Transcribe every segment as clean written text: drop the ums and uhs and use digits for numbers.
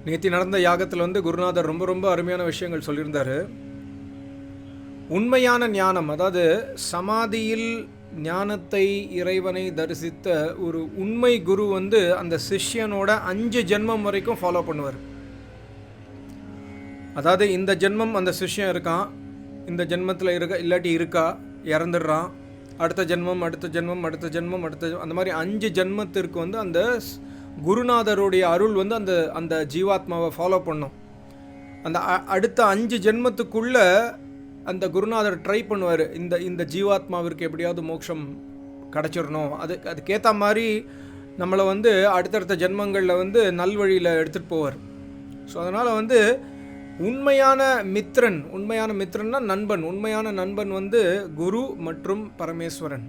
நேற்று நடந்த யாகத்தில் வந்து குருநாதர் ரொம்ப ரொம்ப அருமையான விஷயங்கள் சொல்லியிருந்தார். உண்மையான ஞானம், அதாவது சமாதியில் ஞானத்தை இறைவனை தரிசித்த ஒரு உண்மை குரு வந்து அந்த சிஷ்யனோட 5 ஜென்மம் வரைக்கும் ஃபாலோ பண்ணுவார். அதாவது இந்த ஜென்மம் அந்த சிஷ்யன் இருக்கான், இந்த ஜென்மத்தில் இல்லாட்டி இருக்கா, இறந்துடுறான், அடுத்த ஜென்மம் அடுத்த ஜென்மம் அடுத்த ஜென்மம் அந்த மாதிரி 5 ஜென்மத்திற்கு வந்து அந்த குருநாதருடைய அருள் வந்து அந்த அந்த ஜீவாத்மாவை ஃபாலோ பண்ணும். அந்த அடுத்த 5 ஜென்மத்துக்குள்ளே அந்த குருநாதர் ட்ரை பண்ணுவார், இந்த ஜீவாத்மாவிற்கு எப்படியாவது மோட்சம் கிடச்சிடணும், அதுக்கேற்ற மாதிரி நம்மளை வந்து அடுத்தடுத்த ஜென்மங்களில் வந்து நல்வழியில் எடுத்துகிட்டு போவார். ஸோ அதனால் வந்து உண்மையான மித்திரன்னா நண்பன், உண்மையான நண்பன் வந்து குரு மற்றும் பரமேஸ்வரன்.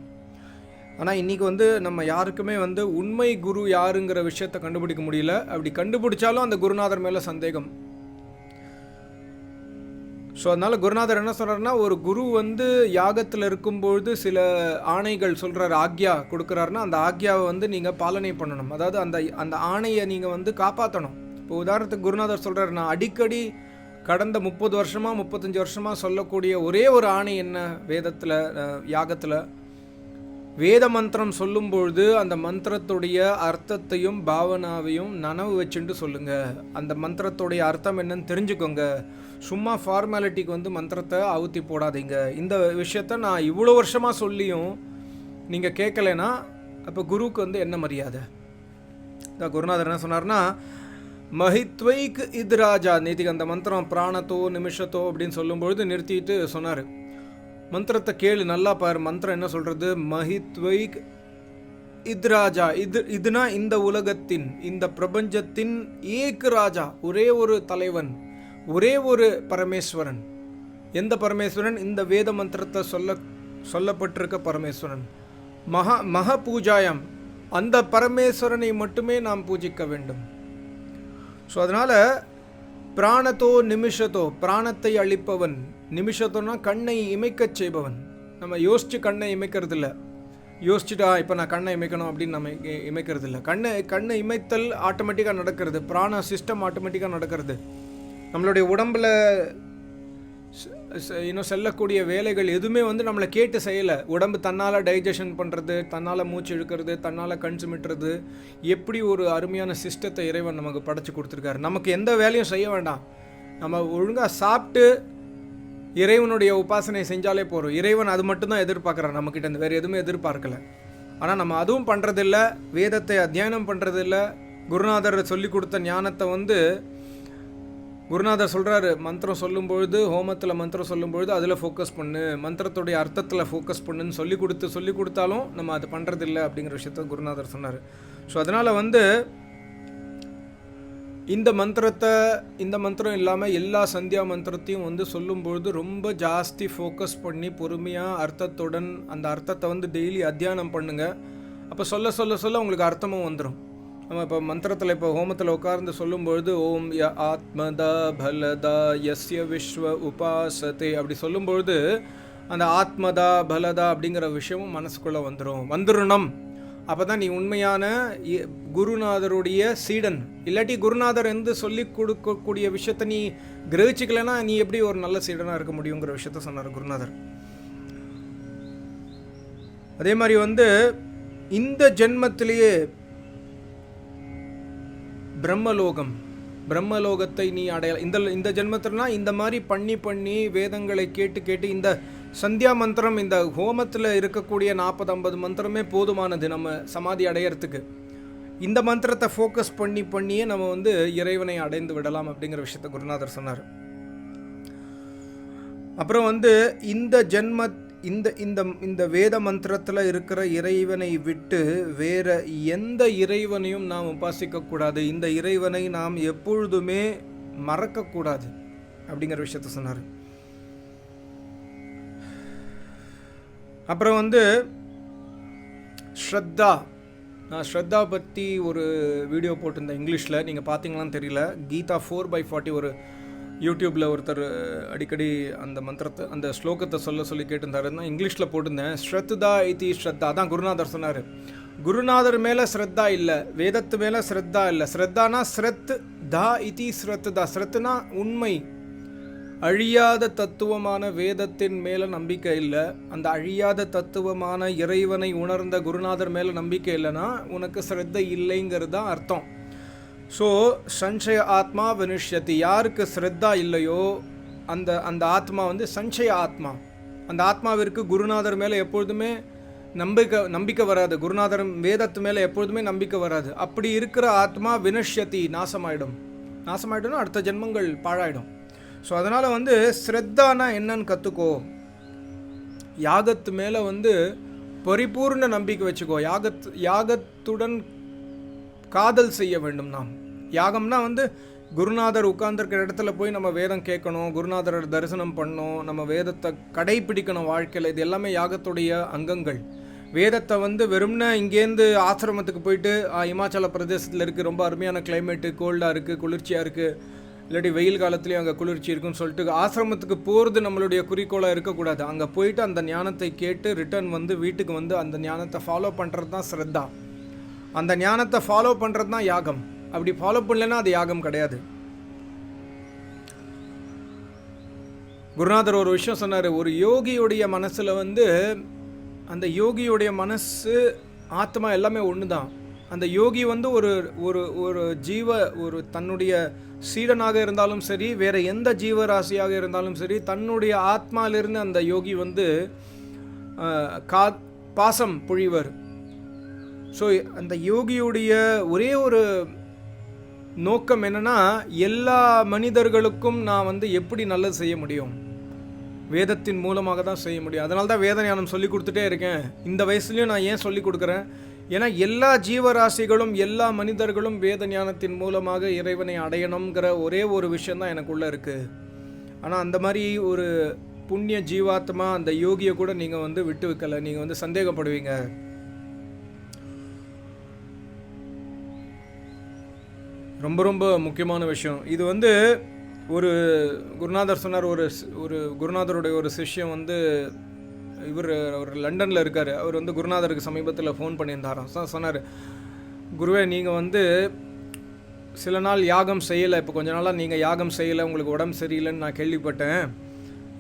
ஆனால் இன்றைக்கி வந்து நம்ம யாருக்குமே வந்து உண்மை குரு யாருங்கிற விஷயத்தை கண்டுபிடிக்க முடியல. அப்படி கண்டுபிடிச்சாலும் அந்த குருநாதர் மேலே சந்தேகம். ஸோ அதனால் குருநாதர் என்ன சொல்கிறாருன்னா, ஒரு குரு வந்து யாகத்தில் இருக்கும்பொழுது சில ஆணைகள் சொல்கிறார், ஆக்யா கொடுக்குறாருன்னா அந்த ஆக்யாவை வந்து நீங்கள் பாலனை பண்ணணும். அதாவது அந்த ஆணையை நீங்கள் வந்து காப்பாற்றணும். இப்போ உதாரணத்துக்கு குருநாதர் சொல்கிறார், நான் அடிக்கடி கடந்த 30 வருஷமாக 35 வருஷமாக சொல்லக்கூடிய ஒரே ஒரு ஆணை என்ன, வேதத்தில் யாகத்தில் வேத மந்திரம் சொல்லும்பொழுது அந்த மந்திரத்துடைய அர்த்தத்தையும் பாவனாவையும் நனவு வச்சுட்டு சொல்லுங்கள். அந்த மந்திரத்துடைய அர்த்தம் என்னன்னு தெரிஞ்சுக்கோங்க. சும்மா ஃபார்மாலிட்டிக்கு வந்து மந்திரத்தை அவுத்தி போடாதீங்க. இந்த விஷயத்த நான் இவ்வளோ வருஷமாக சொல்லியும் நீங்கள் கேட்கலைன்னா அப்போ குருவுக்கு வந்து என்ன மரியாதை? குருநாதர் என்ன சொன்னார்னா, மஹித்வைக் இத் ராஜா. நேற்றுக்கு அந்த மந்திரம் பிராணத்தோ நிமிஷத்தோ அப்படின்னு சொல்லும்பொழுது நிறுத்திட்டு சொன்னார், மந்திரத்தை கேளு, நல்லா பாரு. மந்திரம் என்ன சொல்கிறது? மஹித்வைக் இத் ராஜா. இதுனா இந்த உலகத்தின், இந்த பிரபஞ்சத்தின் ஏக் ராஜா, ஒரே ஒரு தலைவன், ஒரே ஒரு பரமேஸ்வரன். எந்த பரமேஸ்வரன்? இந்த வேத மந்திரத்தை சொல்லப்பட்டிருக்க பரமேஸ்வரன். மக பூஜாயம், அந்த பரமேஸ்வரனை மட்டுமே நாம் பூஜிக்க வேண்டும். ஸோ அதனால் பிராணத்தோ நிமிஷத்தோ, பிராணத்தை அழிப்பவன், நிமிஷத்தோன்னா கண்ணை இமைக்கச் செய்பவன். நம்ம யோசித்து கண்ணை இமைக்கிறது இல்லை, யோசிச்சுட்டா இப்போ நான் கண்ணை இமைக்கணும் அப்படின்னு நம்ம இமைக்கிறது இல்லை. கண்ணை இமைத்தல் ஆட்டோமேட்டிக்காக நடக்கிறது, பிராண சிஸ்டம் ஆட்டோமேட்டிக்காக நடக்கிறது. நம்மளுடைய உடம்பில் இன்னும் செல்லக்கூடிய வேலைகள் எதுவுமே வந்து நம்மளை கேட்டு செய்யலை. உடம்பு தன்னால் டைஜஷன் பண்ணுறது, தன்னால் மூச்சு இழுக்கிறது, தன்னால் கண் சுமிட்டுறது, எப்படி ஒரு அருமையான சிஸ்டத்தை இறைவன் நமக்கு படைச்சி கொடுத்துருக்காரு. நமக்கு எந்த வேலையும் செய்ய வேண்டாம், நம்ம ஒழுங்காக சாப்பிட்டு இறைவனுடைய உபாசனை செஞ்சாலே போகிறோம். இறைவன் அது மட்டும்தான் எதிர்பார்க்குறான் நம்மக்கிட்ட, இந்த வேறு எதுவுமே எதிர்பார்க்கலை. ஆனால் நம்ம அதுவும் பண்ணுறதில்ல, வேதத்தை அத்தியானம் பண்ணுறதில்ல. குருநாதர் சொல்லி கொடுத்த ஞானத்தை வந்து குருநாதர் சொல்கிறாரு, மந்திரம் சொல்லும்பொழுது, ஹோமத்தில் மந்திரம் சொல்லும்பொழுது அதில் ஃபோக்கஸ் பண்ணு, மந்திரத்துடைய அர்த்தத்தில் ஃபோக்கஸ் பண்ணுன்னு சொல்லி கொடுத்தாலும் நம்ம அது பண்ணுறதில்ல அப்படிங்கிற விஷயத்த குருநாதர் சொன்னார். ஸோ அதனால் வந்து இந்த மந்திரம் இல்லாமல் எல்லா சந்தியா மந்திரத்தையும் வந்து சொல்லும்பொழுது ரொம்ப ஜாஸ்தி ஃபோக்கஸ் பண்ணி பொறுமையாக அர்த்தத்துடன் அந்த அர்த்தத்தை வந்து டெய்லி அத்தியானம் பண்ணுங்கள். அப்போ சொல்ல உங்களுக்கு அர்த்தமும் வந்துடும். நம்ம இப்போ மந்திரத்தில், இப்போ ஹோமத்தில் உட்கார்ந்து சொல்லும்பொழுது ஓம் ய ஆத்மதா பலதா யஸ்ய விஸ்வ உபாசதே அப்படி சொல்லும்பொழுது அந்த ஆத்மதா பலதா அப்படிங்கிற விஷயமும் மனசுக்குள்ளே வந்துடணும். அப்போ தான் நீ உண்மையான குருநாதருடைய சீடன். இல்லாட்டி குருநாதர் வந்து சொல்லி கொடுக்கக்கூடிய விஷயத்தை நீ கிரகிச்சிக்கலைன்னா நீ எப்படி ஒரு நல்ல சீடனாக இருக்க முடியுங்கிற விஷயத்த சொன்னார் குருநாதர். அதே மாதிரி வந்து இந்த ஜென்மத்திலேயே பிரம்மலோகத்தை நீ அடையலாம். இந்த ஜென்மத்தில்னா இந்த மாதிரி பண்ணி வேதங்களை கேட்டு இந்த சந்தியா மந்திரம், இந்த ஹோமத்தில் இருக்கக்கூடிய 40-50 மந்திரமே போதுமானது நம்ம சமாதி அடையிறதுக்கு. இந்த மந்திரத்தை ஃபோக்கஸ் பண்ணியே நம்ம வந்து இறைவனை அடைந்து விடலாம் அப்படிங்கிற விஷயத்த குருநாதர் சொன்னார். அப்புறம் வந்து இந்த வேத மந்திரத்தில் இருக்கிற இறைவனை விட்டு வேற எந்த இறைவனையும் நாம் உபாசிக்கக்கூடாது. இந்த இறைவனை நாம் எப்பொழுதுமே மறக்கக்கூடாது அப்படிங்கிற விஷயத்த சொன்னார். அப்புறம் வந்து நான் ஸ்ரத்தா பற்றி ஒரு வீடியோ போட்டிருந்தேன் இங்கிலீஷில், நீங்கள் பார்த்தீங்களான்னு தெரியல. கீதா 4/40 ஒரு யூடியூப்பில் ஒருத்தர் அடிக்கடி அந்த மந்திரத்தை, அந்த ஸ்லோகத்தை சொல்லி கேட்டிருந்தாருன்னா இங்கிலீஷில் போட்டிருந்தேன். ஸ்ரத்தா இதி ஸ்ரத்தா, அதான் குருநாதர் சொன்னார், குருநாதர் மேலே ஸ்ரத்தா இல்லை, வேதத்து மேலே ஸ்ரத்தா இல்லை. ஸ்ரத்தானா ஸ்ரத் தா இதி ஸ்ரத் தா. ஸ்ரத்துனா உண்மை, அழியாத தத்துவமான வேதத்தின் மேலே நம்பிக்கை இல்லை. அந்த அழியாத தத்துவமான இறைவனை உணர்ந்த குருநாதர் மேலே நம்பிக்கை இல்லைன்னா உனக்கு ஸ்ரத்தை இல்லைங்கிறது தான் அர்த்தம். ஸோ சஞ்சய ஆத்மா வினிஷ்யதி. யாருக்கு ஸ்ரத்தா இல்லையோ அந்த அந்த ஆத்மா வந்து சஞ்சய ஆத்மா. அந்த ஆத்மாவிற்கு குருநாதர் மேலே எப்பொழுதுமே நம்பிக்கை வராது. குருநாதர் வேதத்து மேலே எப்பொழுதுமே நம்பிக்கை வராது. அப்படி இருக்கிற ஆத்மா வினஷ்யதி, நாசமாயிடும்னா அடுத்த ஜென்மங்கள் பாழாயிடும். ஸோ அதனால் வந்து ஸ்ரத்தானா என்னன்னு கற்றுக்கோ. யாகத்து மேலே வந்து பரிபூர்ண நம்பிக்கை வச்சுக்கோ. யாகத்துடன் காதல் செய்ய வேண்டும். நாம் யாகம்னா வந்து குருநாதர் உட்கார்ந்துருக்கிற இடத்துல போய் நம்ம வேதம் கேட்கணும், குருநாதரோட தரிசனம் பண்ணணும், நம்ம வேதத்தை கடைப்பிடிக்கணும் வாழ்க்கையில். இது எல்லாமே யாகத்துடைய அங்கங்கள். வேதத்தை வந்து வெறும்னா இங்கேருந்து ஆசிரமத்துக்கு போயிட்டு இமாச்சல பிரதேசத்தில் இருக்குது, ரொம்ப அருமையான கிளைமேட்டு, கோல்டாக இருக்குது, குளிர்ச்சியாக இருக்குது, இல்லாட்டி வெயில் காலத்துலேயும் அங்கே குளிர்ச்சி இருக்குன்னு சொல்லிட்டு ஆசிரமத்துக்கு போகிறது நம்மளுடைய குறிக்கோளாக இருக்கக்கூடாது. அங்கே போயிட்டு அந்த ஞானத்தை கேட்டு ரிட்டர்ன் வந்து வீட்டுக்கு வந்து அந்த ஞானத்தை ஃபாலோ பண்ணுறது தான் ஸ்ரத்தா. அந்த ஞானத்தை ஃபாலோ பண்ணுறது தான் யாகம். அப்படி ஃபாலோ பண்ணலன்னா அது யாகம் கிடையாது. குருநாதர் ஒரு விஷயம் சொன்னார். ஒரு யோகியுடைய மனசில் வந்து அந்த யோகியுடைய மனசு ஆத்மா எல்லாமே ஒன்று தான். அந்த யோகி வந்து ஒரு ஒரு ஒரு ஒரு தன்னுடைய சீடனாக இருந்தாலும் சரி, வேறு எந்த ஜீவராசியாக இருந்தாலும் சரி, தன்னுடைய ஆத்மாவிலிருந்து அந்த யோகி வந்து பாசம் பொழிவர். ஸோ அந்த யோகியுடைய ஒரே ஒரு நோக்கம் என்னன்னா, எல்லா மனிதர்களுக்கும் நான் வந்து எப்படி நல்லது செய்ய முடியும், வேதத்தின் மூலமாக தான் செய்ய முடியும். அதனால தான் வேத ஞானம் சொல்லி கொடுத்துட்டே இருக்கேன். இந்த வயசுலையும் நான் ஏன் சொல்லி கொடுக்குறேன், ஏன்னா எல்லா ஜீவராசிகளும் எல்லா மனிதர்களும் வேத ஞானத்தின் மூலமாக இறைவனை அடையணுங்கிற ஒரே ஒரு விஷயந்தான் எனக்குள்ளே இருக்குது. ஆனால் அந்த மாதிரி ஒரு புண்ணிய ஜீவாத்மா அந்த யோகியை கூட நீங்கள் வந்து விட்டு வைக்கலை. நீங்கள் வந்து சந்தேகப்படுவீங்க. ரொம்ப ரொம்ப முக்கியமான விஷயம் இது. வந்து ஒரு குருநாதர் சொன்னார். ஒரு குருநாதருடைய ஒரு சிஷ்யம் வந்து அவர் லண்டனில் இருக்கார். அவர் வந்து குருநாதருக்கு சமீபத்தில் ஃபோன் பண்ணியிருந்தாராம். சொன்னார், குருவே நீங்கள் வந்து சில நாள் யாகம் செய்யலை, இப்போ கொஞ்ச நாளாக நீங்கள் யாகம் செய்யலை, உங்களுக்கு உடம்பு சரியில்லைன்னு நான் கேள்விப்பட்டேன்.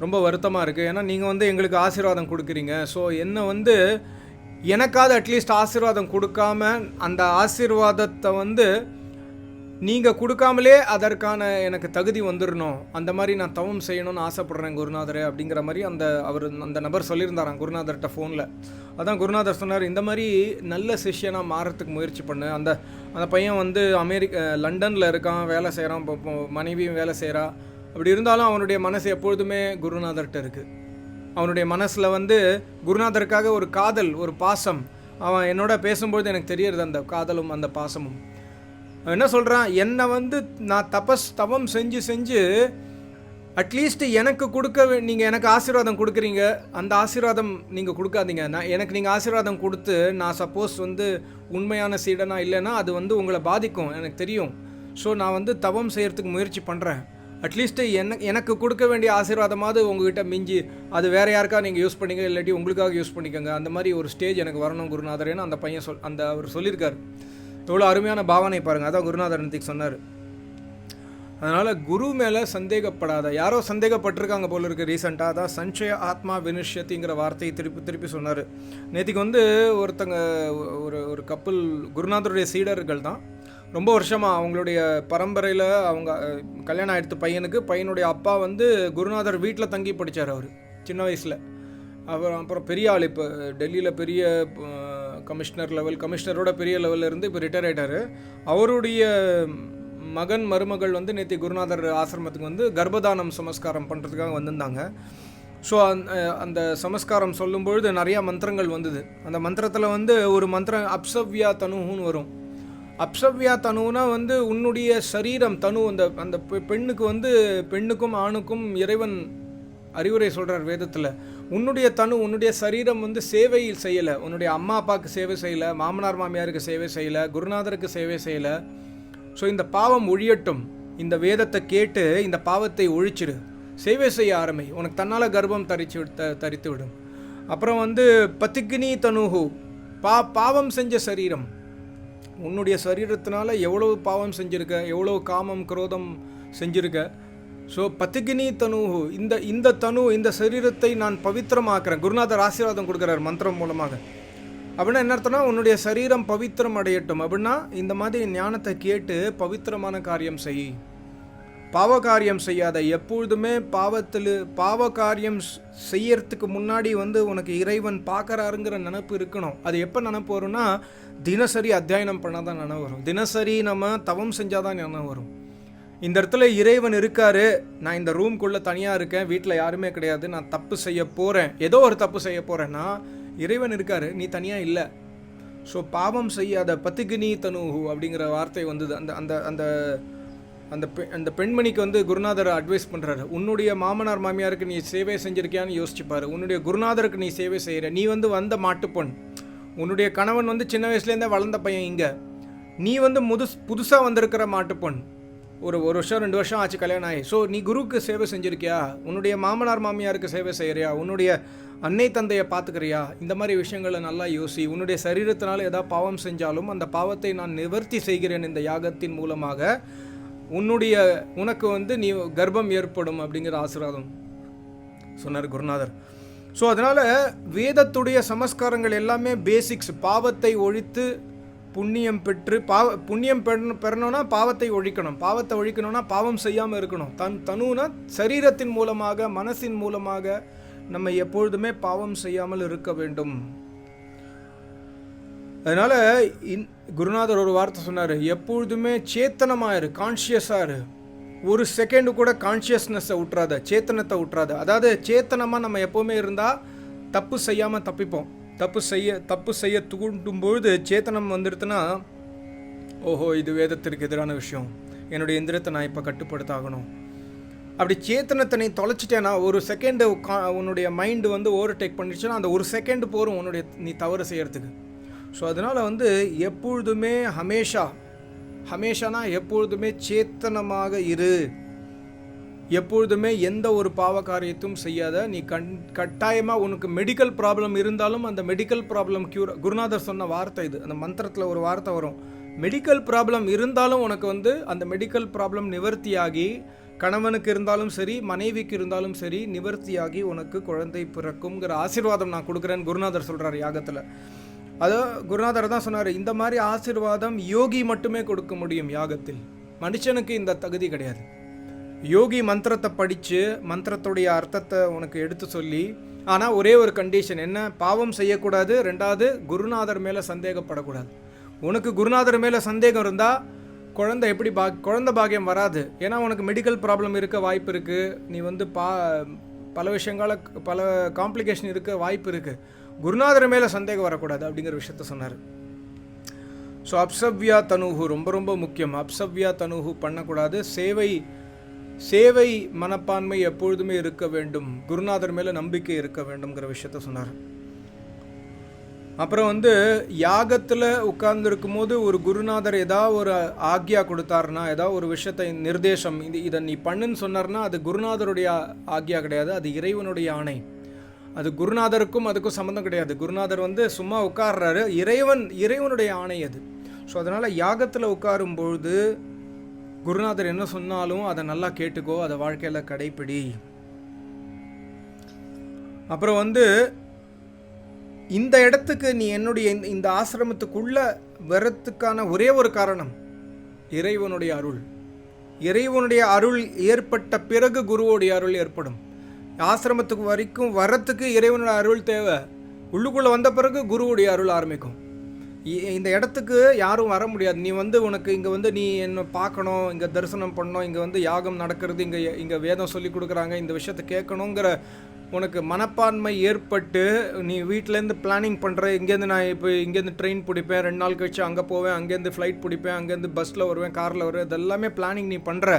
ரொம்ப வருத்தமாக இருக்குது. ஏன்னா நீங்கள் வந்து எங்களுக்கு ஆசீர்வாதம் கொடுக்குறீங்க. ஸோ என்னை வந்து எனக்காவது அட்லீஸ்ட் ஆசீர்வாதம் கொடுக்காம அந்த ஆசீர்வாதத்தை வந்து நீங்கள் கொடுக்காமலே அதற்கான எனக்கு தகுதி வந்துடணும், அந்த மாதிரி நான் தவம் செய்யணும்னு ஆசைப்பட்றேன் குருநாதரே அப்படிங்கிற மாதிரி அந்த நபர் சொல்லியிருந்தாராம் குருநாதர்கிட்ட ஃபோனில். அதான் குருநாதர் சொன்னார், இந்த மாதிரி நல்ல சிஷ்யனாக மாறத்துக்கு முயற்சி பண்ணு. அந்த பையன் வந்து லண்டனில் இருக்கான், வேலை செய்கிறான், மனைவியும் வேலை செய்கிறா. அப்படி இருந்தாலும் அவனுடைய மனசு எப்பொழுதுமே குருநாதர்கிட்ட இருக்குது. அவனுடைய மனசில் வந்து குருநாதருக்காக ஒரு காதல், ஒரு பாசம். அவன் என்னோட பேசும்பொழுது எனக்கு தெரியறது அந்த காதலும் அந்த பாசமும். என்ன சொல்கிறான், என்னை வந்து நான் தவம் செஞ்சு அட்லீஸ்ட் எனக்கு நீங்கள் எனக்கு ஆசீர்வாதம் கொடுக்குறீங்க, அந்த ஆசீர்வாதம் நீங்கள் கொடுக்காதீங்க. எனக்கு நீங்கள் ஆசீர்வாதம் கொடுத்து நான் சப்போஸ் வந்து உண்மையான சீடனாக இல்லைன்னா அது வந்து உங்களை பாதிக்கும், எனக்கு தெரியும். ஸோ நான் வந்து தவம் செய்கிறதுக்கு முயற்சி பண்ணுறேன். அட்லீஸ்ட்டு எனக்கு கொடுக்க வேண்டிய ஆசீர்வாதமாவது உங்ககிட்ட மிஞ்சி அது வேறு யாருக்காக நீங்கள் யூஸ் பண்ணிக்க, இல்லாட்டி உங்களுக்காக யூஸ் பண்ணிக்கோங்க. அந்த மாதிரி ஒரு ஸ்டேஜ் எனக்கு வரணும் குருநாதரேன்னு அந்த பையன் அவர் சொல்லியிருக்கார். எவ்வளோ அருமையான பாவனை பாருங்கள். அதான் குருநாதர் அன்றைக்கு சொன்னார். அதனால் குரு மேலே சந்தேகப்படாத. யாரோ சந்தேகப்பட்டிருக்காங்க போல இருக்குது ரீசெண்டாக. அதான் சஞ்சய ஆத்மா வினிஷ்யத்திங்கிற வார்த்தையை திருப்பி சொன்னார். நேற்றுக்கு வந்து ஒரு கப்பல் குருநாதருடைய சீடர்கள் தான். ரொம்ப வருஷமாக அவங்களுடைய பரம்பரையில் அவங்க கல்யாணம் ஆகிடுத்து பையனுடைய அப்பா வந்து குருநாதர் வீட்டில் தங்கி படித்தார். அவர் சின்ன வயசில். அப்புறம் பெரிய ஆள், இப்போ டெல்லியில் பெரிய கமிஷனரோட பெரிய லெவலில் இருந்து இப்போ ரிட்டையர் ஆகிட்டார். அவருடைய மருமகள் வந்து நேற்று குருநாதர் ஆசிரமத்துக்கு வந்து கர்ப்பதானம் சமஸ்காரம் பண்ணுறதுக்காக வந்திருந்தாங்க. ஸோ அந்த சமஸ்காரம் சொல்லும்பொழுது நிறையா மந்திரங்கள் வந்தது. அந்த மந்திரத்தில் வந்து ஒரு மந்திரம் அப்சவ்யா தனுன்னு வரும். அப்சவ்யா தனுனா வந்து உன்னுடைய சரீரம் தனு. அந்த பெண்ணுக்கு வந்து பெண்ணுக்கும் ஆணுக்கும் இறைவன் அறிவுரை சொல்கிறார் வேதத்தில். உன்னுடைய தனு, உன்னுடைய சரீரம் வந்து சேவை செய்யலை. உன்னுடைய அம்மா அப்பாவுக்கு சேவை செய்யலை, மாமனார் மாமியாருக்கு சேவை செய்யலை, குருநாதருக்கு சேவை செய்யலை. ஸோ இந்த பாவம் ஒழியட்டும். இந்த வேதத்தை கேட்டு இந்த பாவத்தை ஒழிச்சிடு, சேவை செய்ய ஆரம்பி. உனக்கு தன்னால் கர்ப்பம் தரித்து விடும். அப்புறம் வந்து பத்திக்கினி தனுஹு, பாவம் செஞ்ச சரீரம், உன்னுடைய சரீரத்தினால எவ்வளவு பாவம் செஞ்சிருக்க, எவ்வளவு காமம் குரோதம் செஞ்சிருக்க. ஸோ பத்திகினி தனு, இந்த தனு, இந்த சரீரத்தை நான் பவித்திரமாக்குறேன். குருநாதர் ஆசீர்வாதம் கொடுக்குறார் மந்திரம் மூலமாக. அப்படின்னா என்ன அர்த்தம்னா, உன்னுடைய சரீரம் பவித்திரம் அடையட்டும். அப்படின்னா இந்த மாதிரி ஞானத்தை கேட்டு பவித்திரமான காரியம் செய், பாவ காரியம் செய்யாத. எப்பொழுதுமே பாவ காரியம் செய்யறதுக்கு முன்னாடி உனக்கு இறைவன் பார்க்கறாருங்கிற நினைப்பு இருக்கணும். அது எப்போ நினைப்பு வரும்னா, தினசரி அத்தியாயனம் பண்ணால் தான் நினைவு வரும். தினசரி நம்ம தவம் செஞ்சாதான் நினைவு வரும். இந்த இடத்துல இறைவன் இருக்காரு, நான் இந்த ரூம்குள்ளே தனியாக இருக்கேன், வீட்டில் யாருமே கிடையாது, நான் தப்பு செய்ய போகிறேன், ஏதோ ஒரு தப்பு செய்ய போகிறேன்னா இறைவன் இருக்காரு, நீ தனியாக இல்லை. ஸோ பாவம் செய்யாத பத்திகினி தனுஹு அப்படிங்கிற வார்த்தை வந்தது. அந்த அந்த அந்த அந்த அந்த பெண்மணிக்கு குருநாதர் அட்வைஸ் பண்ணுறாரு, உன்னுடைய மாமனார் மாமியாருக்கு நீ சேவை செஞ்சிருக்கியான்னு யோசிச்சுப்பாரு. உன்னுடைய குருநாதருக்கு நீ சேவை செய்கிற, நீ வந்த மாட்டுப்பொன், உன்னுடைய கணவன் சின்ன வயசுலேருந்தே வளர்ந்த பையன், இங்கே நீ புதுசாக வந்திருக்கிற மாட்டுப்பொன், ஒரு வருஷம் 2 வருஷம் ஆச்சு கல்யாணம் ஆகி. ஸோ நீ குருவுக்கு சேவை செஞ்சுருக்கியா, உன்னுடைய மாமனார் மாமியாருக்கு சேவை செய்கிறியா, உன்னுடைய அன்னை தந்தையை பார்த்துக்கிறியா, இந்த மாதிரி விஷயங்களை நல்லா யோசி. உன்னுடைய சரீரத்தினால ஏதாவது பாவம் செஞ்சாலும் அந்த பாவத்தை நான் நிவர்த்தி செய்கிறேன் இந்த யாகத்தின் மூலமாக, உனக்கு நீ கர்ப்பம் ஏற்படும் அப்படிங்கிற ஆசீர்வாதம் சொன்னார் குருநாதர். ஸோ அதனால் வேதத்துடைய சமஸ்காரங்கள் எல்லாமே பேசிக்ஸ். பாவத்தை ஒழித்து புண்ணியம் பெற்று, புண்ணியம் பெறணும்னா பாவத்தை ஒழிக்கணும், பாவத்தை ஒழிக்கணும்னா பாவம் செய்யாமல் இருக்கணும். தனுனா சரீரத்தின் மூலமாக, மனசின் மூலமாக நம்ம எப்பொழுதுமே பாவம் செய்யாமல் இருக்க வேண்டும். அதனால் குருநாதர் ஒரு வார்த்தை சொன்னார், எப்பொழுதுமே சேத்தனமாக இரு, கான்ஷியஸாக இரு. ஒரு செகண்டு கூட கான்ஷியஸ்னஸை விட்றாத, சேத்தனத்தை விட்றாத. அதாவது சேத்தனமாக நம்ம எப்போவுமே இருந்தால் தப்பு செய்யாமல் தப்பிப்போம். தப்பு செய்ய தூண்டும்பொழுது சேத்தனம் வந்துடுதுன்னா, ஓஹோ இது வேதத்திற்கு எதிரான விஷயம், என்னுடைய எந்திரத்தை நான் இப்போ கட்டுப்படுத்தாகணும். அப்படி சேத்தனத்தை நீ தொலைச்சிட்டேன்னா, ஒரு செகண்டு உன்னுடைய மைண்டு ஓவர்டேக் பண்ணிடுச்சுன்னா, அந்த ஒரு செகண்டு போகும் நீ தவறு செய்யறதுக்கு. ஸோ அதனால் எப்பொழுதுமே ஹமேஷானா எப்பொழுதுமே சேத்தனமாக இரு. எப்பொழுதுமே எந்த ஒரு பாவ காரியத்தையும் செய்யாத. நீ கட்டாயமாக உனக்கு மெடிக்கல் ப்ராப்ளம் இருந்தாலும் அந்த மெடிக்கல் ப்ராப்ளம் க்யூர், குருநாதர் சொன்ன வார்த்தை இது, அந்த மந்திரத்தில் ஒரு வார்த்தை வரும், மெடிக்கல் ப்ராப்ளம் இருந்தாலும் உனக்கு அந்த மெடிக்கல் ப்ராப்ளம் நிவர்த்தியாகி, கணவனுக்கு இருந்தாலும் சரி மனைவிக்கு இருந்தாலும் சரி நிவர்த்தியாகி உனக்கு குழந்தை பிறக்கும்ங்கிற ஆசீர்வாதம் நான் கொடுக்குறேன்னு குருநாதர் சொல்கிறார் யாகத்தில். அதோ குருநாதர் தான் சொன்னார், இந்த மாதிரி ஆசீர்வாதம் யோகி மட்டுமே கொடுக்க முடியும் யாகத்தில், மனுஷனுக்கு இந்த தகுதி கிடையாது. யோகி மந்திரத்தை படித்து மந்திரத்துடைய அர்த்தத்தை உனக்கு எடுத்து சொல்லி, ஆனால் ஒரே ஒரு கண்டிஷன் என்ன, பாவம் செய்யக்கூடாது, 2வது குருநாதர் மேலே சந்தேகப்படக்கூடாது. உனக்கு குருநாதர் மேலே சந்தேகம் இருந்தால் குழந்தை குழந்தை பாக்கியம் வராது. ஏன்னா உனக்கு மெடிக்கல் ப்ராப்ளம் இருக்க வாய்ப்பு இருக்குது, நீ பல விஷயங்கள பல காம்ப்ளிகேஷன் இருக்க வாய்ப்பு இருக்குது. குருநாதர் மேலே சந்தேகம் வரக்கூடாது அப்படிங்கிற விஷயத்த சொன்னார். ஸோ அப்சவ்யா தனுஹு ரொம்ப ரொம்ப முக்கியம். அப்சவ்யா தனுஹு பண்ணக்கூடாது. சேவை மனப்பான்மை எப்பொழுதுமே இருக்க வேண்டும், குருநாதர் மேலே நம்பிக்கை இருக்க வேண்டும்ங்கிற விஷயத்த சொன்னார். அப்புறம் யாகத்தில் உட்கார்ந்துருக்கும் போது ஒரு குருநாதர் ஏதாவது ஒரு ஆக்யா கொடுத்தாருன்னா, ஏதாவது ஒரு விஷயத்தை நிர்தேசம், இதை நீ பண்ணுன்னு சொன்னார்னா, அது குருநாதருடைய ஆக்யா கிடையாது, அது இறைவனுடைய ஆணை. அது குருநாதருக்கும் அதுக்கும் சம்மந்தம் கிடையாது. குருநாதர் சும்மா உட்கார்றாரு, இறைவனுடைய ஆணை அது. ஸோ அதனால் யாகத்தில் உட்காரும் பொழுது குருநாதர் என்ன சொன்னாலும் அதை நல்லா கேட்டுக்கோ, அதை வாழ்க்கையில் கடைப்பிடி. அப்புறம் இந்த இடத்துக்கு நீ என்னுடைய இந்த ஆசிரமத்துக்குள்ள வரத்துக்கான ஒரே ஒரு காரணம் இறைவனுடைய அருள். இறைவனுடைய அருள் ஏற்பட்ட பிறகு குருவோடைய அருள் ஏற்படும். ஆசிரமத்துக்கு வரைக்கும் வரத்துக்கு இறைவனுடைய அருள் தேவை. உள்ளுக்குள்ளே வந்த பிறகு குருவுடைய அருள் ஆரம்பிக்கும். இந்த இடத்துக்கு யாரும் வர முடியாது. நீ உனக்கு இங்கே நீ என்ன பார்க்கணும், இங்கே தரிசனம் பண்ணணும், இங்கே யாகம் நடக்கிறது, இங்கே வேதம் சொல்லி கொடுக்குறாங்க, இந்த விஷயத்தை கேட்கணுங்கிற உனக்கு மனப்பான்மை ஏற்பட்டு நீ வீட்டிலேருந்து பிளானிங் பண்ணுற, இங்கேருந்து நான் இப்போ இங்கேருந்து ட்ரெயின் பிடிப்பேன், 2 நாள் கழிச்சு அங்கே போவேன், அங்கேருந்து ஃப்ளைட் பிடிப்பேன், அங்கேருந்து பஸ்ஸில் வருவேன், காரில் வருவேன், இதெல்லாமே பிளானிங் நீ பண்ணுற.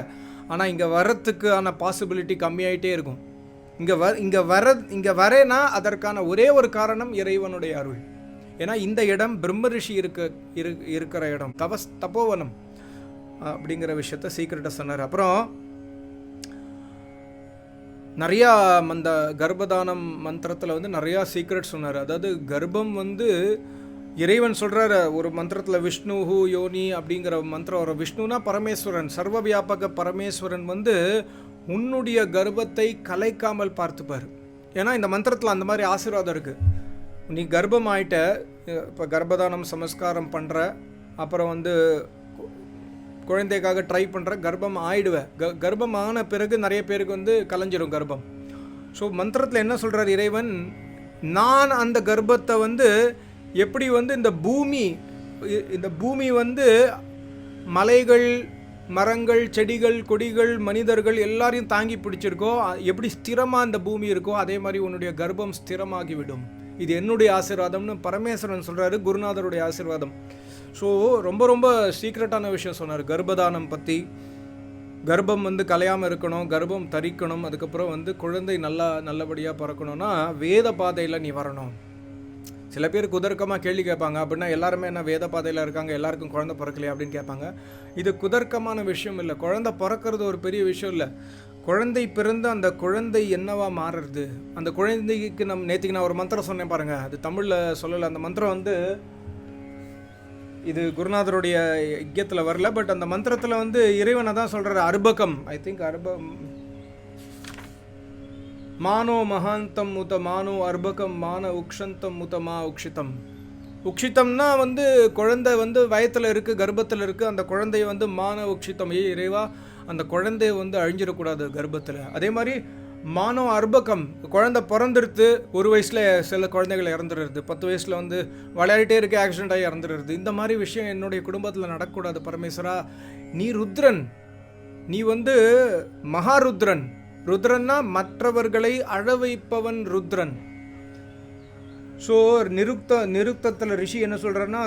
ஆனால் இங்கே வர்றதுக்கான பாசிபிலிட்டி கம்மியாயிட்டே இருக்கும். இங்கே வரேன்னா அதற்கான ஒரே ஒரு காரணம் இறைவனுடைய அருள். ஏன்னா இந்த இடம் பிரம்ம ரிஷி இருக்கிற இடம், தபோவனம் அப்படிங்கிற விஷயத்த சீக்கிரட்டாக சொன்னார். அப்புறம் நிறையா அந்த கர்ப்பதானம் மந்திரத்தில் நிறையா சீக்ரெட் சொன்னார். அதாவது கர்ப்பம் இறைவன் சொல்கிறார் ஒரு மந்திரத்தில் விஷ்ணுஹு யோனி அப்படிங்கிற மந்திரம் வரும். விஷ்ணுனா பரமேஸ்வரன், சர்வ வியாபக பரமேஸ்வரன் வந்து உன்னுடைய கர்ப்பத்தை கலைக்காமல் பார்த்துப்பார். ஏன்னா இந்த மந்திரத்தில் அந்த மாதிரி ஆசீர்வாதம் இருக்குது. நீ கர்ப்பம் ஆகிட்ட, இப்போ கர்ப்பதானம் சமஸ்காரம் பண்ணுற, அப்புறம் வந்து குழந்தைக்காக ட்ரை பண்ணுற, கர்ப்பம் ஆயிடுவேன். கர்ப்பம் ஆன பிறகு நிறைய பேருக்கு வந்து கலைஞ்சிரும் கர்ப்பம். ஸோ மந்திரத்தில் என்ன சொல்கிறார் இறைவன், நான் அந்த கர்ப்பத்தை வந்து எப்படி வந்து இந்த பூமி வந்து மலைகள், மரங்கள், செடிகள், கொடிகள், மனிதர்கள் எல்லாரையும் தாங்கி பிடிச்சிருக்கோ, எப்படி ஸ்திரமாக இந்த பூமி இருக்கோ அதே மாதிரி உன்னுடைய கர்ப்பம் ஸ்திரமாகிவிடும். இது என்னுடைய ஆசீர்வாதம்னு பரமேஸ்வரன் சொல்கிறாரு, குருநாதருடைய ஆசீர்வாதம். ஸோ ரொம்ப ரொம்ப சீக்ரெட்டான விஷயம் சொன்னார் கர்ப்பதானம் பற்றி. கர்ப்பம் வந்து கலையாமல் இருக்கணும், கர்ப்பம் தரிக்கணும், அதுக்கப்புறம் வந்து குழந்தை நல்லபடியாக பிறக்கணும்னா வேத பாதையில் நீ வரணும். சில பேர் குதர்க்கமாக கேள்வி கேட்பாங்க, அப்படின்னா எல்லாருமே என்ன வேத பாதையில் இருக்காங்க, எல்லாருக்கும் குழந்தை பிறக்கலையா அப்படின்னு கேட்பாங்க. இது குதர்க்கமான விஷயம் இல்லை. குழந்தை பிறக்கிறது ஒரு பெரிய விஷயம் இல்லை. குழந்தை பிறந்து அந்த குழந்தை என்னவா மாறுறது, அந்த குழந்தைக்கு நேற்றுக்கு நான் ஒரு மந்திரம் சொன்னேன் பாருங்கள், அது தமிழில் சொல்லலை. அந்த மந்திரம் வந்து இது குருநாதருடைய யஜ்யத்தில் வரல, பட் அந்த மந்திரத்தில் வந்து இறைவனை தான் சொல்கிறார். அர்பகம், ஐ திங்க் மானோ மகாந்தம் முத மானோ அர்பகம் மான உக்ஷந்தம் முத மா உக்ஷிதம். உக்ஷிதம்னா வந்து குழந்தை வந்து வயத்தில் இருக்குது, கர்ப்பத்தில் இருக்குது. அந்த குழந்தைய வந்து மான உக்ஷிதம், இறைவா அந்த குழந்தைய வந்து அழிஞ்சிடக்கூடாது கர்ப்பத்தில். அதே மாதிரி மானோ அர்பகம், குழந்தை பிறந்துடுது, 1 வயசில் சில குழந்தைகள் இறந்துடுறது, 10 வயசில் வந்து விளையாடிட்டே இருக்க ஆக்சிடென்ட் ஆகி இறந்துடுறது. இந்த மாதிரி விஷயம் என்னுடைய குடும்பத்தில் நடக்கக்கூடாது பரமேஸ்வரா. நீ ருத்ரன், நீ வந்து மகாருத்ரன். ருத்ரன்னா மற்றவர்களை அழ வைப்பவன் ருத்ரன். ஸோ நிருக்தத்தில் ரிஷி என்ன சொல்கிறாருன்னா,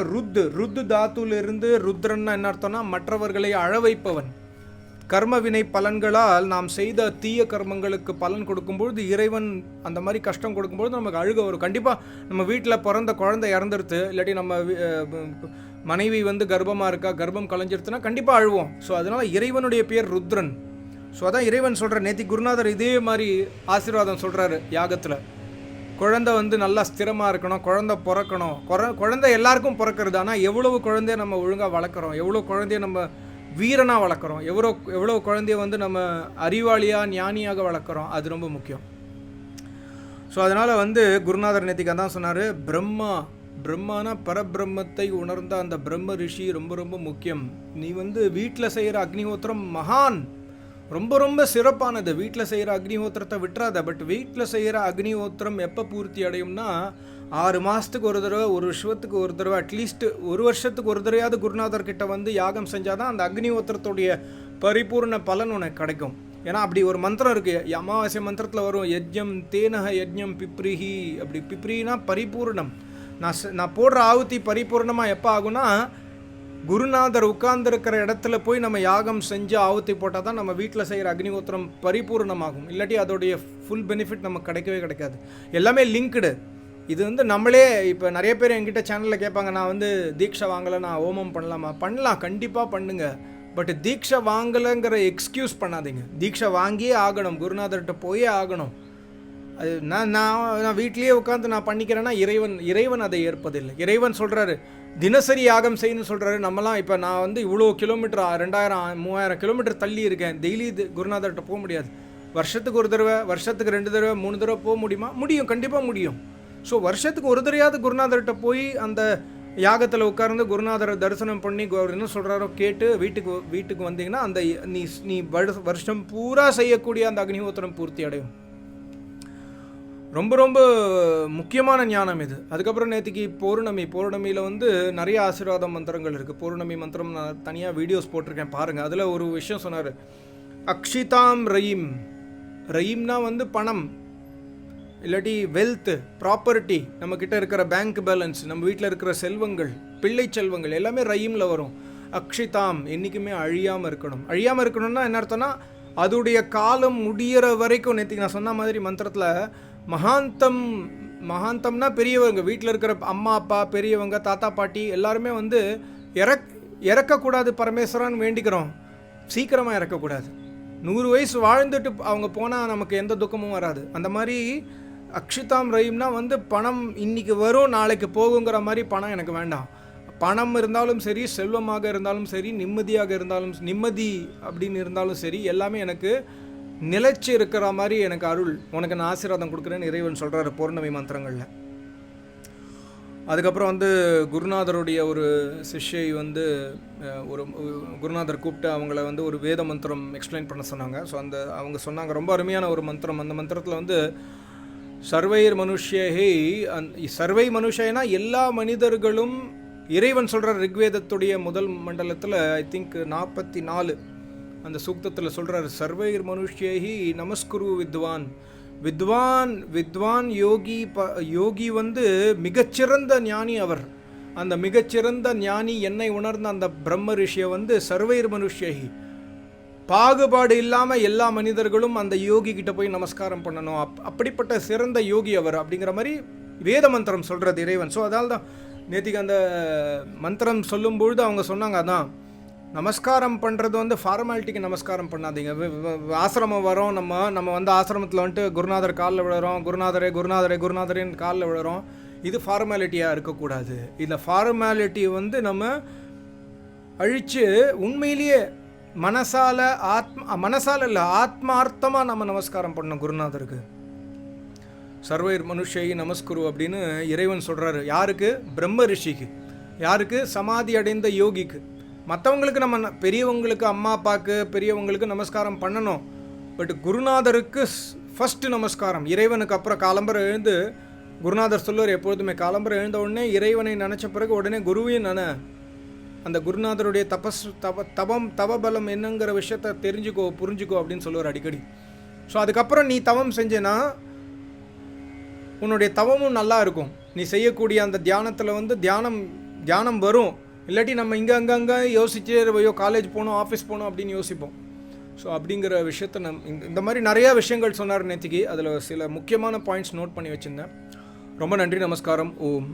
ருத்து தாத்துலேருந்து ருத்ரன்னா என்ன அர்த்தம்னா மற்றவர்களை அழ வைப்பவன். கர்மவினை பலன்களால் நாம் செய்த தீய கர்மங்களுக்கு பலன் கொடுக்கும்பொழுது இறைவன் அந்த மாதிரி கஷ்டம் கொடுக்கும்பொழுது நமக்கு அழுக வரும். கண்டிப்பாக நம்ம வீட்டில் பிறந்த குழந்தை இறந்துருது, இல்லாட்டி நம்ம மனைவி வந்து கர்ப்பமாக இருக்கா, கர்ப்பம் கலைஞ்சிருச்சுன்னா கண்டிப்பாக அழுவோம். ஸோ அதனால் இறைவனுடைய பேர் ருத்ரன். ஸோ அதான் இறைவன் சொல்கிற. நேத்தி குருநாதர் இதே மாதிரி ஆசீர்வாதம் சொல்கிறாரு யாகத்தில். குழந்தை வந்து நல்லா ஸ்திரமாக இருக்கணும், குழந்தை பிறக்கணும். குழந்தை எல்லாருக்கும் பிறக்கிறது, ஆனால் எவ்வளவு குழந்தைய நம்ம ஒழுங்காக வளர்க்குறோம், எவ்வளோ குழந்தைய நம்ம வீரனாக வளர்க்குறோம், எவ்வளோ குழந்தைய வந்து நம்ம அறிவாளியாக ஞானியாக வளர்க்குறோம், அது ரொம்ப முக்கியம். ஸோ அதனால் வந்து குருநாதர் நேத்திக்கு தான் சொன்னார், பிரம்மானா பரபிரம்மத்தை உணர்ந்த அந்த பிரம்ம ரிஷி ரொம்ப ரொம்ப முக்கியம். நீ வந்து வீட்டில் செய்கிற அக்னிஹோத்திரம் மகான், ரொம்ப ரொம்ப சிறப்பானது. வீட்டில் செய்கிற அக்னிஹோத்திரத்தை விட்டுறாத. பட் வீட்டில் செய்கிற அக்னிஹோத்திரம் எப்போ பூர்த்தி அடையும்னா 6 மாதத்துக்கு ஒரு தடவை, 1 வருஷத்துக்கு ஒரு தடவை, அட்லீஸ்ட் 1 வருஷத்துக்கு ஒரு தடவையாவது குருநாதர்கிட்ட வந்து யாகம் செஞ்சால் தான் அந்த அக்னிஹோத்திரத்துடைய பரிபூர்ண பலன் உனக்கு கிடைக்கும். ஏன்னா அப்படி ஒரு மந்திரம் இருக்குது, அமாவாசை மந்திரத்தில் வரும், யஜ்யம் தேனக யஜ்யம் பிப்ரிஹி. அப்படி பிப்ரினா பரிபூர்ணம். நான் போடுற ஆவுத்தி பரிபூர்ணமாக எப்போ ஆகும்னா குருநாதர் உட்கார்ந்துருக்கிற இடத்துல போய் நம்ம யாகம் செஞ்சு ஆவுத்தி போட்டால் தான் நம்ம வீட்டில் செய்கிற அக்னிஹோத்திரம் பரிபூர்ணமாகும். இல்லாட்டி அதோடைய ஃபுல் பெனிஃபிட் நமக்கு கிடைக்கவே கிடைக்காது. எல்லாமே லிங்க்டு. இது வந்து நம்மளே இப்போ நிறைய பேர் என்கிட்ட சேனலில் கேட்பாங்க, நான் வந்து தீட்சை வாங்கலை, நான் ஹோமம் பண்ணலாமா? பண்ணலாம், கண்டிப்பாக பண்ணுங்க. பட் தீட்சை வாங்கலைங்கிற எக்ஸ்கியூஸ் பண்ணாதீங்க. தீட்சை வாங்கியே ஆகணும், குருநாதர்கிட்ட போயே ஆகணும். அது நான் வீட்லேயே உட்காந்து நான் பண்ணிக்கிறேன்னா இறைவன் அதை ஏற்பதில்லை. இறைவன் சொல்கிறாரு தினசரி யாகம் செய்யணும்னு சொல்கிறாரு. நம்மலாம் இப்போ நான் வந்து இவ்வளோ கிலோமீட்டர் 2000-3000 கிலோமீட்டர் தள்ளி இருக்கேன், டெய்லி குருநாதர்கிட்ட போக முடியாது. வருஷத்துக்கு ஒரு தடவை, வருஷத்துக்கு 2 தடவை 3 தடவை போக முடியுமா? முடியும், கண்டிப்பாக முடியும். ஸோ வருஷத்துக்கு ஒரு தடவையாவது குருநாதர்கிட்ட போய் அந்த யாகத்தில் உட்கார்ந்து குருநாதரை தரிசனம் பண்ணி என்ன சொல்கிறாரோ கேட்டு வீட்டுக்கு வந்தீங்கன்னா அந்த நீ வருஷம் பூரா செய்யக்கூடிய அந்த அக்னிஹோத்திரம் பூர்த்தி அடையும். ரொம்ப ரொம்ப முக்கியமான ஞானம் இது. அதுக்கப்புறம் நேற்றுக்கு பௌர்ணமியில் வந்து நிறைய ஆசீர்வாத மந்திரங்கள் இருக்குது. பௌர்ணமி மந்திரம் நான் தனியாக வீடியோஸ் போட்டிருக்கேன் பாருங்கள். அதில் ஒரு விஷயம் சொன்னார், அக்ஷிதாம் ரயீம்னா வந்து பணம், இல்லாட்டி வெல்த்து, ப்ராப்பர்ட்டி, நம்மக்கிட்ட இருக்கிற பேங்க் பேலன்ஸ், நம்ம வீட்டில் இருக்கிற செல்வங்கள், பிள்ளை செல்வங்கள் எல்லாமே ரயீமில் வரும். அக்ஷிதாம் என்றைக்குமே அழியாமல் இருக்கணும்னா என்ன அர்த்தம்னா அதோடைய காலம் முடிகிற வரைக்கும். நேற்றுக்கு நான் சொன்ன மாதிரி மந்திரத்தில் மகாந்தம்னா பெரியவங்க, வீட்டில் இருக்கிற அம்மா அப்பா, பெரியவங்க, தாத்தா பாட்டி எல்லாருமே வந்து இறக்கக்கூடாது பரமேஸ்வரன் வேண்டிக்கிறோம். சீக்கிரமாக இறக்கக்கூடாது. 100 வயசு வாழ்ந்துட்டு அவங்க போனால் நமக்கு எந்த துக்கமும் வராது. அந்த மாதிரி அக்ஷிதாம் ரஹீம்னா வந்து பணம் இன்னைக்கு வரும் நாளைக்கு போகுங்கிற மாதிரி பணம் எனக்கு வேண்டாம். பணம் இருந்தாலும் சரி, செல்வமாக இருந்தாலும் சரி, நிம்மதியாக இருந்தாலும், நிம்மதி அப்படின்னு இருந்தாலும் சரி, எல்லாமே எனக்கு நிலைச்சி இருக்கிற மாதிரி எனக்கு அருள், உனக்கு நான் ஆசீர்வாதம் கொடுக்குறேன்னு இறைவன் சொல்கிறாரு பௌர்ணமி மந்திரங்களில். அதுக்கப்புறம் வந்து குருநாதருடைய ஒரு சிஷ்யை வந்து ஒரு குருநாதர் கூப்பிட்டு அவங்கள வந்து ஒரு வேத மந்திரம் எக்ஸ்பிளைன் பண்ண சொன்னாங்க. ஸோ அவங்க சொன்னாங்க ரொம்ப அருமையான ஒரு மந்திரம். அந்த மந்திரத்தில் வந்து சர்வைர் மனுஷேஹி, சர்வை மனுஷேனா எல்லா மனிதர்களும், இறைவன் சொல்கிற ரிக்வேதத்துடைய முதல் மண்டலத்தில் ஐ திங்க் 44 அந்த சூக்தத்தில் சொல்கிறார், சர்வைர் மனுஷேஹி நமஸ்குரு வித்வான். வித்வான் யோகி வந்து மிகச்சிறந்த ஞானி. அவர் அந்த மிகச்சிறந்த ஞானி என்னை உணர்ந்த அந்த பிரம்ம ரிஷியை வந்து சர்வைர் மனுஷேஹி, பாகுபாடு இல்லாமல் எல்லா மனிதர்களும் அந்த யோகி கிட்ட போய் நமஸ்காரம் பண்ணணும். அப்படிப்பட்ட சிறந்த யோகி அவர் அப்படிங்கிற மாதிரி வேத மந்திரம் சொல்கிறது இறைவன். ஸோ அதனால தான் நேற்றுக்கு அந்த மந்திரம் சொல்லும்பொழுது அவங்க சொன்னாங்க, அதான் நமஸ்காரம் பண்ணுறது வந்து ஃபார்மாலிட்டிக்கு நமஸ்காரம் பண்ணாதீங்க. ஆசிரமம் வரோம், நம்ம வந்து ஆசிரமத்தில் வந்துட்டு குருநாதர் காலில் விழுறோம், குருநாதரேன்னு காலில் விழுறோம். இது ஃபார்மாலிட்டியாக இருக்கக்கூடாது. இந்த ஃபார்மாலிட்டி வந்து நம்ம அழித்து உண்மையிலேயே மனசால இல்லை, ஆத்மார்த்தமாக நம்ம நமஸ்காரம் பண்ணணும் குருநாதருக்கு. சர்வைர் மனுஷை நமஸ்குரு அப்படின்னு இறைவன் சொல்கிறாரு. யாருக்கு? பிரம்ம ரிஷிக்கு. யாருக்கு? சமாதி அடைந்த யோகிக்கு. மற்றவங்களுக்கு நம்ம பெரியவங்களுக்கு, அம்மா அப்பாவுக்கு பெரியவங்களுக்கு நமஸ்காரம் பண்ணணும். பட் குருநாதருக்கு ஃபஸ்ட்டு நமஸ்காரம். இறைவனுக்கு அப்புறம் காலம்பரை எழுந்து குருநாதர் சொல்லுவார் எப்பொழுதுமே, காலம்பரை எழுந்த உடனே இறைவனை நினச்ச பிறகு உடனே குருவையும் அந்த குருநாதருடைய தவபலம் என்னங்கிற விஷயத்த தெரிஞ்சுக்கோ, புரிஞ்சுக்கோ அப்படின்னு சொல்லுவார் அடிக்கடி. ஸோ அதுக்கப்புறம் நீ தவம் செஞ்சேன்னா உன்னுடைய தவமும் நல்லா இருக்கும். நீ செய்யக்கூடிய அந்த தியானத்தில் வந்து தியானம் வரும். இல்லாட்டி நம்ம அங்கே யோசிச்சே காலேஜ் போகணும், ஆஃபீஸ் போகணும் அப்படின்னு யோசிப்போம். ஸோ அப்படிங்கிற விஷயத்த இந்த மாதிரி நிறையா விஷயங்கள் சொன்னார் நேற்றுக்கு. அதில் சில முக்கியமான பாயிண்ட்ஸ் நோட் பண்ணி வச்சுருந்தேன். ரொம்ப நன்றி, நமஸ்காரம். ஓம்.